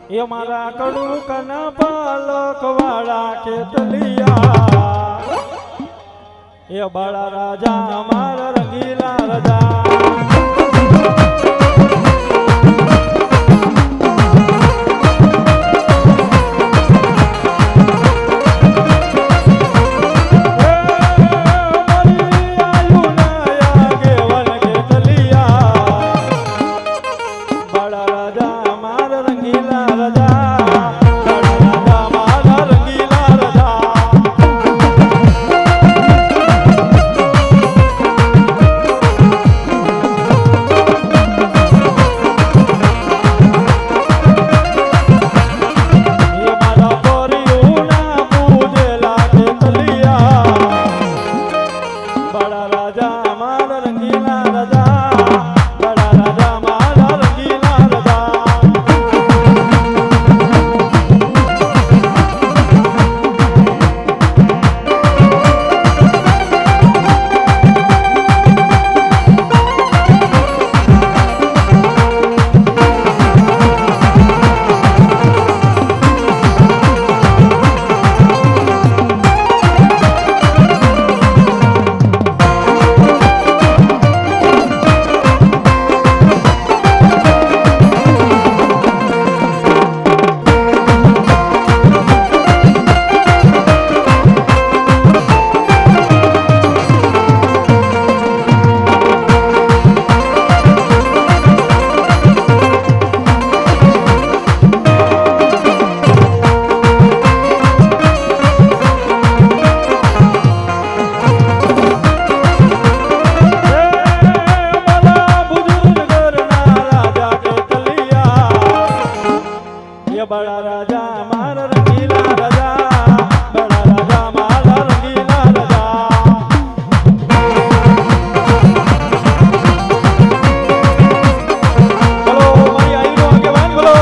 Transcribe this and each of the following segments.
એ મારા કડું કન પાલક વાળા કેતલિયા એ બાળા રાજા મારા રંગીલા રાજા बड़ा राजा मारा रंगीला राजा बड़ा राजा मारा रंगीला राजा बोलो मारी आई नो आगे बात बोलो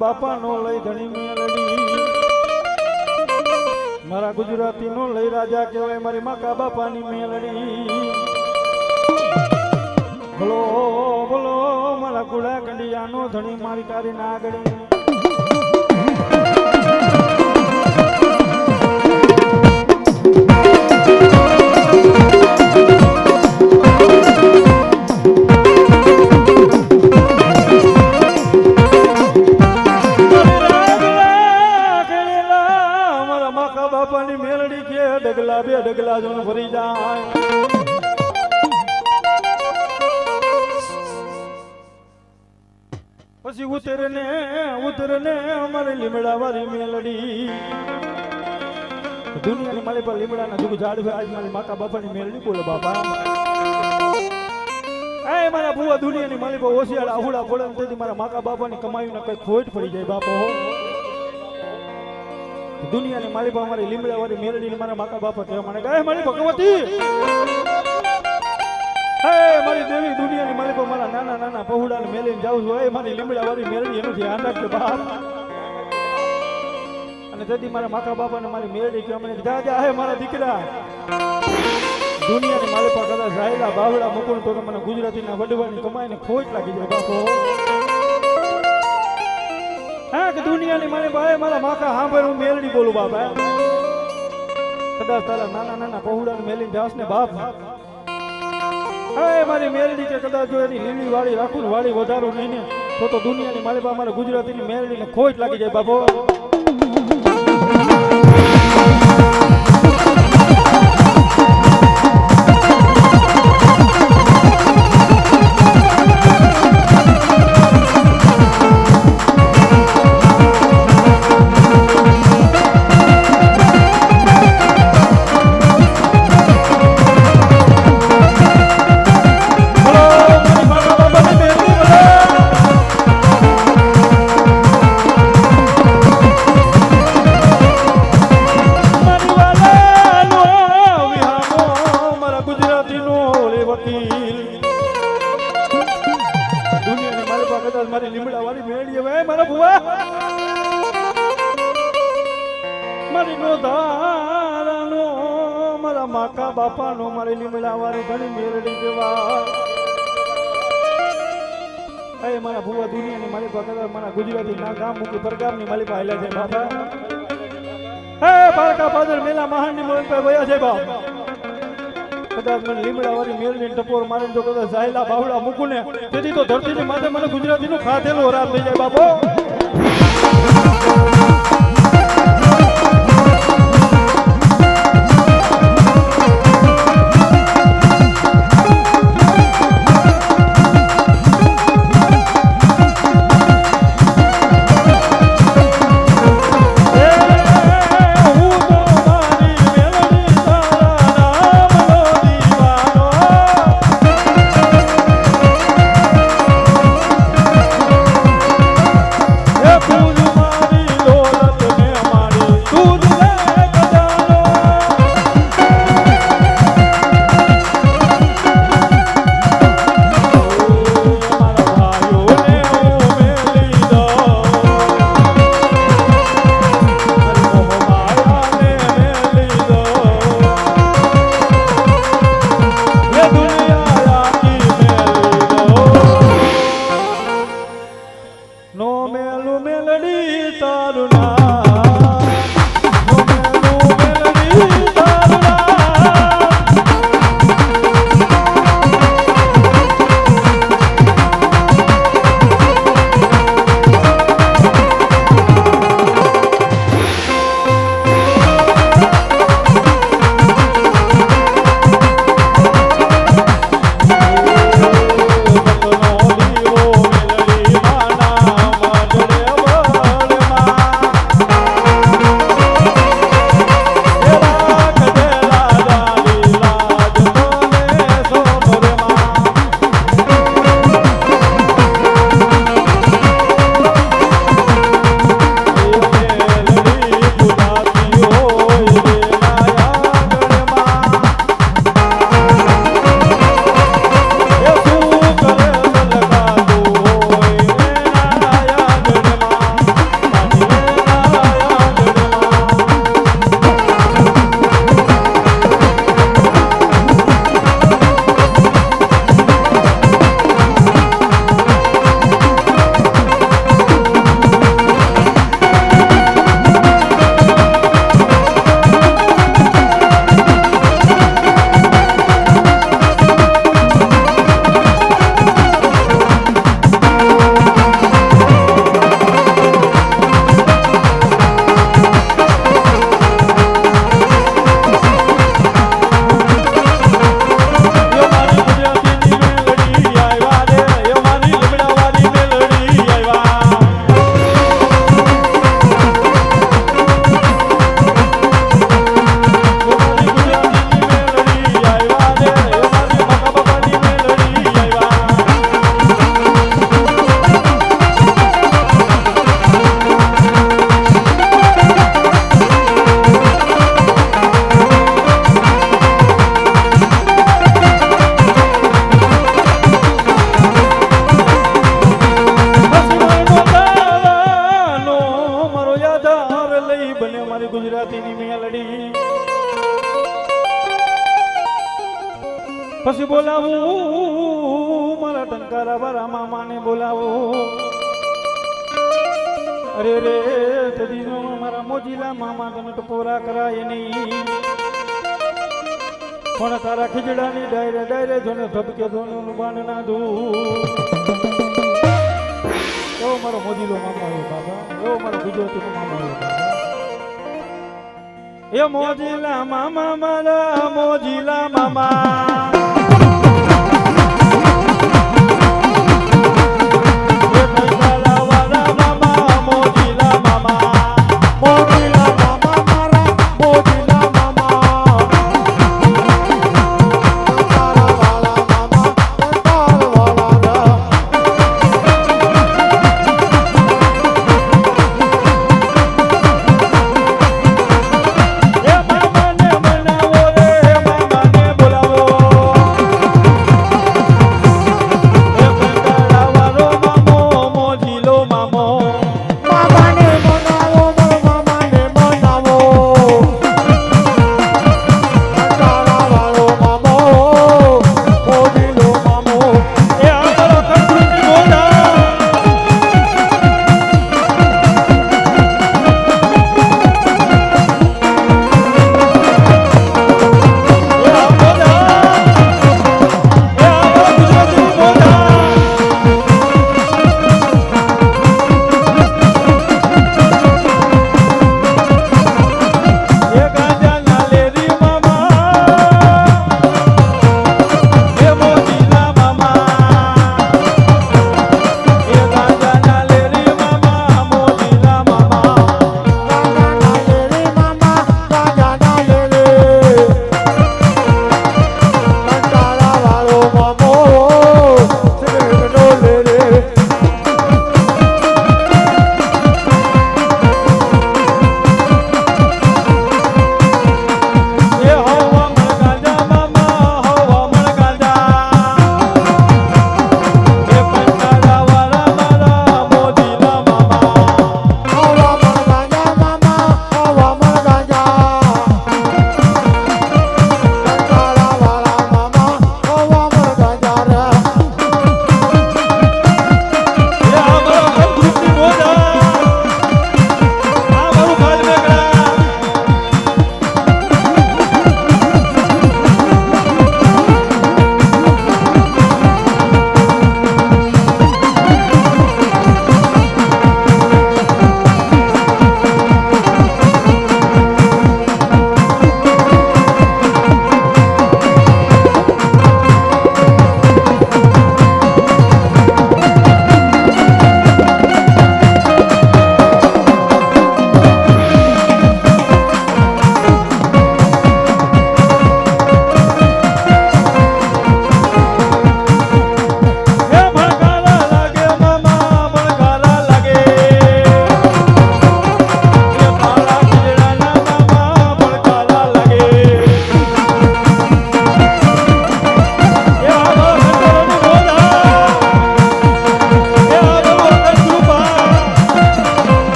बापा नो लई धनी मेलडी मारा गुजराती नो लई राजा कहवाय मारी माका बापा नी मेलडी बोलो बोलो मारा गुड़ा कंडिया नो धनी मारी कारी नागड़ी बापानी मेलडी के डगला बे डगला जोन भरी जाए पछी उतरने हमारे લીમડા वाली मेलडी दुनिया ने मारे पर લીમડા ना दुग झाड़ पे आज मारी माका बापानी मेलडी बोले बापा ए मारा बुआ दुनिया ने मारे पर ओसियाड़ा आहुड़ा पड़न तेदी मारा माका बापानी कमाई ना कई खोट पड़ी जाए बापो दुनिया ने मारी पर हमारी લીમડા वाली मेलडी ने मारा माका बापा कहे माने गए मारी भगवती हे मारी देवी दुनिया ने मारी पर मारा नाना नाना पहुड़ा ने मेलीने जाऊ છું એ મારી લીમડા वाली मेलडी એનું ધ્યાન રાખજો બાપ અને તેથી મારા માકા બાપા ને મારી મેલડી કે મને જા જા હે મારા દીકરા दुनिया ने मारे पर कदा जायला बावड़ा मुकुण तो મને ગુજરાતી ના વડવાની કમાઈ ને ખોટ લાગી જાય બાપો હા કે दुनिया ने मारे ભાઈ મારા માકા હાંભળ હું મેલડી બોલું બાપા કદાચ તારા નાના નાના પહોળા ને મેલીને જાસ ને બાપ હે મારી મેલડી કે કદાચ જો એની લીલી વાળી રાખું ને વાળી વધારું નહીં ને તો दुनिया ने मारे પર મારા ગુજરાતી ની મેલડી ને ખોટ લાગી જાય બાપો કદાચ મારી લીમડા વાળી મેળી હવે મારા ભુવા મારી નો ધારાનો મારા માકા બાપાનો મારી લીમડા વાળી ઘણી મેળડી દેવા એ મારા ભુવા દુનિયાની મારી પાસે મારા ગુજરાતી ના ગામ મૂકી પરગામની મારી પાસે છે બાપા હે પારકા પાદર મેલા મહાનની મોલ પર ગયા છે બાપ કદાચ મને લીમડા વાળી મેળની ટપોર મારીને જો કદાચ જાયલા બાવડા મૂકું ને તેથી તો ધરતીની માથે મને ગુજરાતીનું ખાધેલું હરામ થઈ જાય બાપો પછી બોલાવું મારા ટંકારા વાળા મામાને બોલાવું અરે રે તદીનો મારા મોજીલા મામા તને ટપોરા કરાય નહીં પણ તારા ખીજડાની ડાયરે ડાયરે જોને ધબકે ધોનું બાણ ના દઉં એવો મારો મોજીલો મામા હોય બાબા એવો મારો ગુજરાતીનો મામા હોય બાબા એ મોજીલા મામા મારા મોજીલા મામા બોલાવો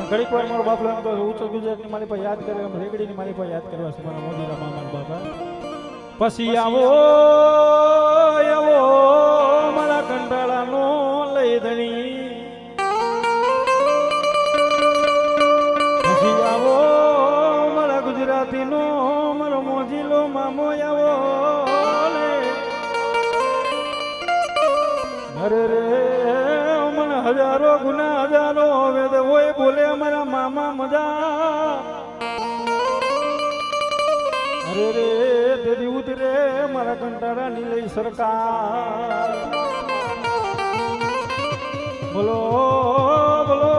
ઘડીક વાર મારો બાપલો એમ કહે ઉત્તર ગુજરાતની મારી પાસે યાદ કરે એમ રેગડીની મારી પાસે યાદ કરવા છે મારા મોજીલા મામા બાપા પછી આવો આવો મારા કંટાળાનો લઈ ધણી પછી આવો મારા ગુજરાતીનો મારો મોજીલો મામો આવો અરે રે મને હજારો ગુના હજારો વેદ હોય બોલે મારા મામા મજા અરે રે તેરી ઉતરે મારા કંટાળાની લઈ સરકાર બોલો બોલો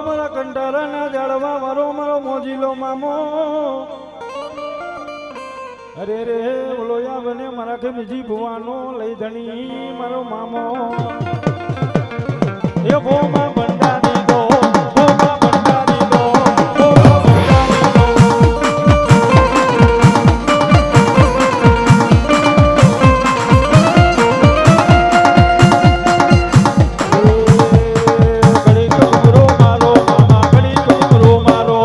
મારા કંટાળાના જાળવા મારો મારો મોજીલો મામો અરે રે બોલો યા બને મારા ખીમજી ભુવાનો લઈ ધણી મારો મામો એ ભોમાં બંડારી દો ભોમાં બંડારી દો ભોમાં બંડારી દો ઘડી કમરો મારો મામા ઘડી કમરો મારો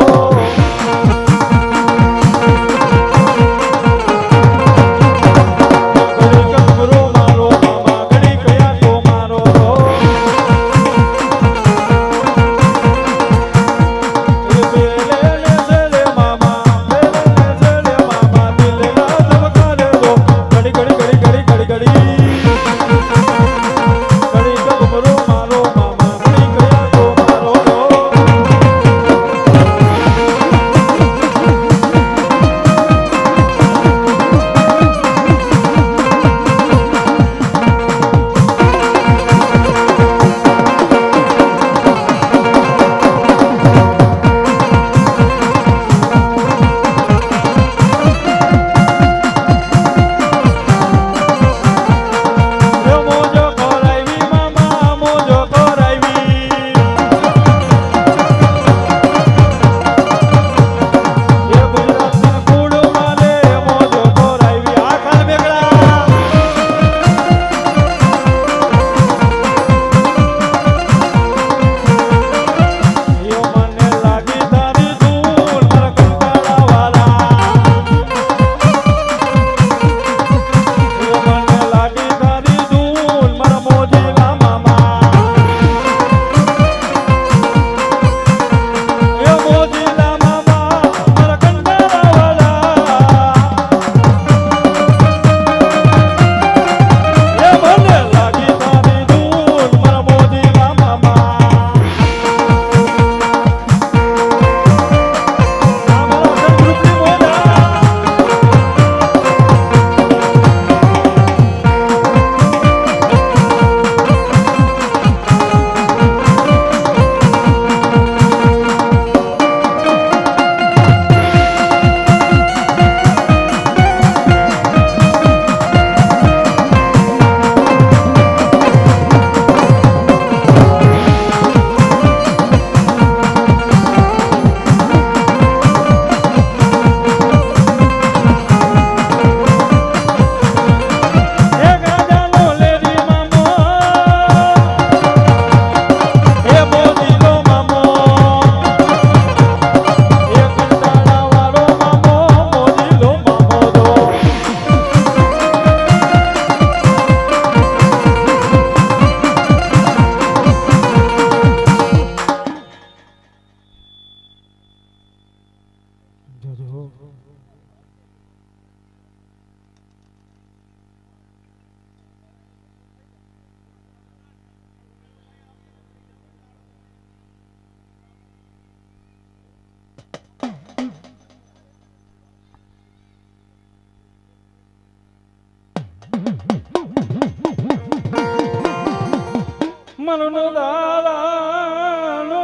મનનો દાદાનો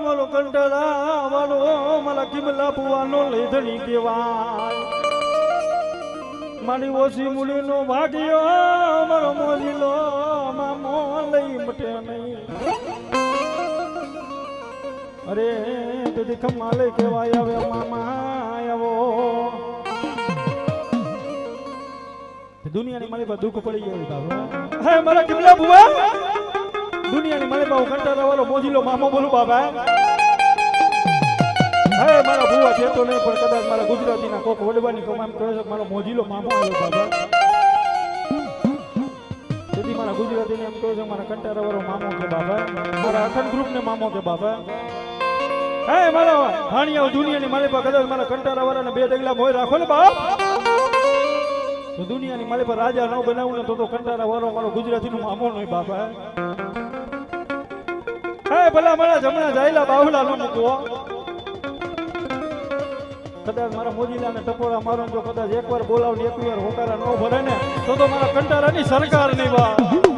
મનો કંટાળાવાનો મારા કિમલા ભુવાનો લઈ ધણી કહેવાય મારી ઓછી મૂડીનો ભાગ્યો મારો મોજીલો મામો લઈ મટે નહીં અરે તેથી ખમાલે કહેવાય આવે મામા આવો દુનિયાની મારી પર દુઃખ પડી ગયું બાબા હે મારા કિમલા ભુવા દુનિયાની મારી પર કંટાળા વાળો મોજીલો મામો બોલું બાબા હે મારા ભુવા છે તો નહીં પણ કદાચ મારા ગુજરાતીના કોક વડવાની કમામ કહે છે મારો મોજીલો મામો આવ્યો બાબા તેથી મારા ગુજરાતીને એમ કહે છે મારા કંટારા વાળો મામો કે બાબા મારા અખંડ ગ્રુપને મામો કે બાબા હે મારા ભાણિયા દુનિયાની મારી પર કદાચ મારા કંટારા વાળાને બે ડગલા મોય રાખો ને બાપ તો દુનિયાની મારી પર રાજા ન બનાવું ને તો કંટારા વાળો મારો ગુજરાતીનો મામો નહીં બાપા હે ભલા મારા જમણા જાયલા બાહુલા ન મૂકવો કદાચ મારા મોજીલાને ટપોરા મારો જો કદાચ એકવાર બોલાવ ને એકવાર હોકારા ન ભરે ને તો મારા કંટારાની સરકાર નહીં બા